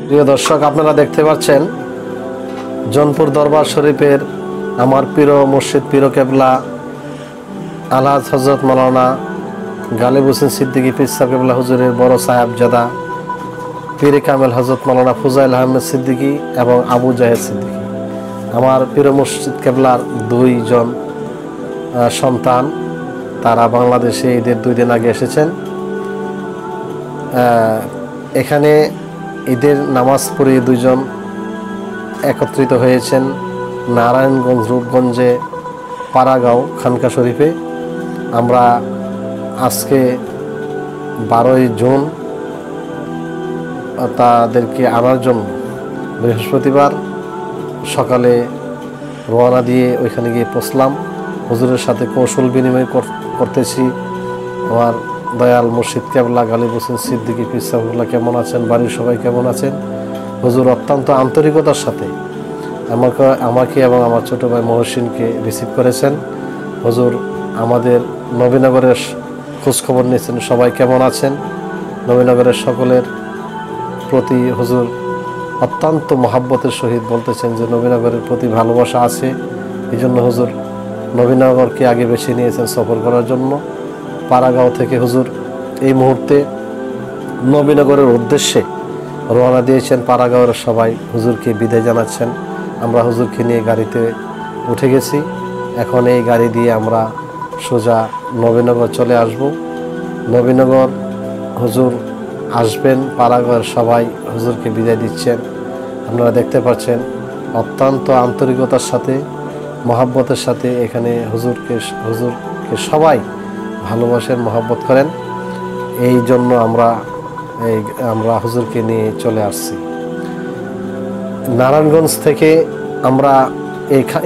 প্রিয় দর্শক, আপনারা দেখতে পাচ্ছেন জৌনপুর দরবার শরীফের আমার পীর মুর্শিদ পীর কেবলা আলহাজ হযরত মাওলানা গালিব হোসেন সিদ্দিকী পীর সাহেব কেবলা হুজুরের বড় সাহেবজাদা পীর কামেল হযরত মাওলানা ফুজাইল আহমেদ সিদ্দিকী এবং আবু জাহেদ সিদ্দিকী, আমার পীর মুর্শিদ কেবলার দুইজন সন্তান। তারা বাংলাদেশে ঈদের 2 দিন আগে এসেছেন। এখানে ঈদের নামাজ পড়ে দুইজন একত্রিত হয়েছেন নারায়ণগঞ্জ রূপগঞ্জে পাড়াগাঁও খানকা শরীফে। আমরা আজকে 12ই জুন তাদেরকে আনার জন্য বৃহস্পতিবার সকালে রওনা দিয়ে ওইখানে গিয়ে পৌঁছলাম। হুজুরের সাথে কৌশল বিনিময় করতেছি। আমার দয়াল মুর্শিদ কেবলা গালিব হোসেন সিদ্দিকী পীর সাহেবুল্লাহ কেমন আছেন, বাড়ির সবাই কেমন আছেন? হুজুর অত্যন্ত আন্তরিকতার সাথে আমাকে এবং আমার ছোট ভাই মহসিনকে রিসিভ করেছেন। হুজুর আমাদের নবীনগরের খোঁজখবর নিয়েছেন, সবাই কেমন আছেন। নবীনগরের সকলের প্রতি হুজুর অত্যন্ত মহাব্বতের সহিত বলতেছেন যে নবীনগরের প্রতি ভালোবাসা আছে। এই জন্য হুজুর নবীনগরকে আগে বেছে নিয়েছেন সফর করার জন্য। পাড়াগাঁও থেকে হুজুর এই মুহূর্তে নবীনগরের উদ্দেশ্যে রওনা দিয়েছেন। পাড়াগাঁওয়ের সবাই হুজুরকে বিদায় জানাচ্ছেন। আমরা হুজুরকে নিয়ে গাড়িতে উঠে গেছি। এখন এই গাড়ি দিয়ে আমরা সোজা নবীনগর চলে আসব। নবীনগর হুজুর আসবেন, পাড়াগাঁওয়ের সবাই হুজুরকে বিদায় দিচ্ছেন। আপনারা দেখতে পাচ্ছেন অত্যন্ত আন্তরিকতার সাথে মহাব্বতের সাথে এখানে হুজুরকে সবাই ভালোবাসেন, মহাব্বত করেন। এই জন্য আমরা হুজুরকে নিয়ে চলে আসছি। নারায়ণগঞ্জ থেকে আমরা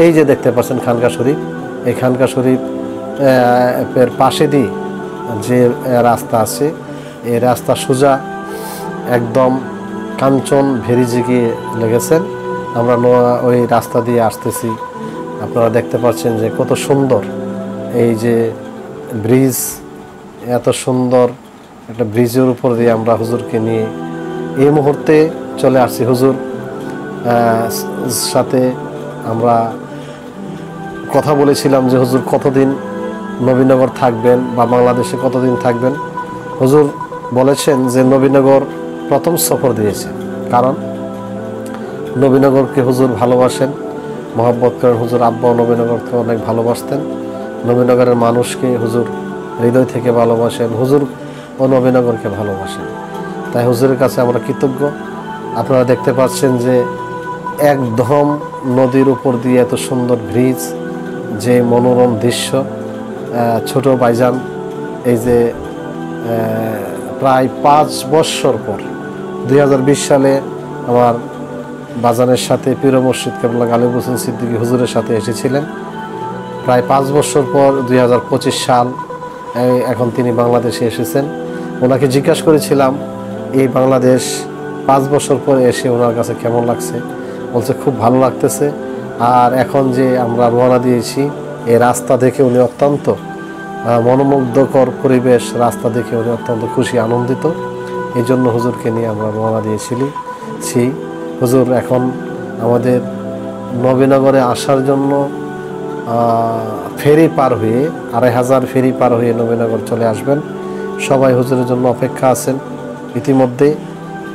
এই যে দেখতে পাচ্ছেন খানকা শরীফ, এই খানকা শরীফ এর পাশে দিয়ে যে রাস্তা আছে, এই রাস্তা সোজা একদম কাঞ্চন ভেরিজে গিয়ে লেগেছেন। আমরা ওই রাস্তা দিয়ে আসতেছি। আপনারা দেখতে পাচ্ছেন যে কত সুন্দর এই যে ব্রিজ, এত সুন্দর একটা ব্রিজের উপর দিয়ে আমরা হুজুরকে নিয়ে এই মুহূর্তে চলে আসছি। হুজুর সাথে আমরা কথা বলেছিলাম যে হুজুর কতদিন নবীনগর থাকবেন বা বাংলাদেশে কতদিন থাকবেন। হুজুর বলেছেন যে নবীনগর প্রথম সফর দিয়েছে, কারণ নবীনগরকে হুজুর ভালোবাসেন, মহব্বত করেন। হুজুর আব্বাও নবীনগরকে অনেক ভালোবাসতেন। নবীনগরের মানুষকে হুজুর হৃদয় থেকে ভালোবাসেন, হুজুর ও নবীনগরকে ভালোবাসেন। তাই হুজুরের কাছে আমরা কৃতজ্ঞ। আপনারা দেখতে পাচ্ছেন যে একদম নদীর উপর দিয়ে এত সুন্দর ব্রিজ, যে মনোরম দৃশ্য। ছোট ভাইজান এই যে প্রায় 5 বছর পর 2020 সালে আমার বাজানের সাথে পীর মুর্শিদ কেবলা গালিব হোসেন সিদ্দিকী হুজুরের সাথে এসেছিলেন। প্রায় 5 বছর পর 2025 সাল এখন তিনি বাংলাদেশে এসেছেন। ওনাকে জিজ্ঞাসা করেছিলাম এই বাংলাদেশ 5 বছর পর এসে ওনার কাছে কেমন লাগছে। বলছে খুব ভালো লাগতেছে। আর এখন যে আমরা রওনা দিয়েছি, এই রাস্তা দেখে উনি অত্যন্ত মনোমুগ্ধকর পরিবেশ, রাস্তা দেখে উনি অত্যন্ত খুশি, আনন্দিত। এই জন্য হুজুরকে নিয়ে আমরা রওনা দিয়েছি। হুজুর এখন আমাদের নবীনগরে আসার জন্য ফেরি পার হয়ে 2500 ফেরি পার হয়ে নবীনগর চলে আসবেন। সবাই হুজুরের জন্য অপেক্ষা আছেন। ইতিমধ্যে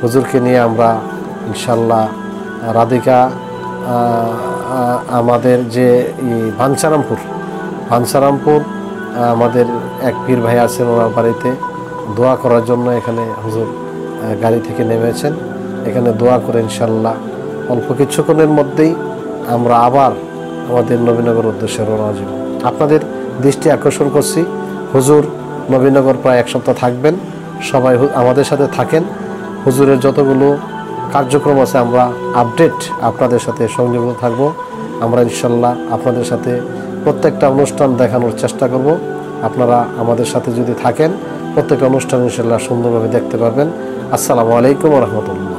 হুজুরকে নিয়ে আমরা ইনশাল্লাহ রাধিকা আমাদের যে ভাঞ্চারামপুর আমাদের এক পীর ভাই আছেন, ওনার বাড়িতে দোয়া করার জন্য এখানে হুজুর গাড়ি থেকে নেমেছেন। এখানে দোয়া করে ইনশাল্লাহ অল্প কিছুক্ষণের মধ্যেই আমরা আবার আমাদের নবীনগর উদ্দেশ্যে রওনা যাব। আপনাদের দৃষ্টি আকর্ষণ করছি, হুজুর নবীনগর প্রায় 1 সপ্তাহ থাকবেন। সবাই আমাদের সাথে থাকেন। হুজুরের যতগুলো কার্যক্রম আছে আমরা আপডেট আপনাদের সাথে সংযুক্ত থাকব। আমরা ইনশাল্লাহ আপনাদের সাথে প্রত্যেকটা অনুষ্ঠান দেখানোর চেষ্টা করব। আপনারা আমাদের সাথে যদি থাকেন প্রত্যেকটা অনুষ্ঠান ইনশাল্লাহ সুন্দরভাবে দেখতে পারবেন। আসসালামু আলাইকুম ওয়া রাহমাতুল্লাহ।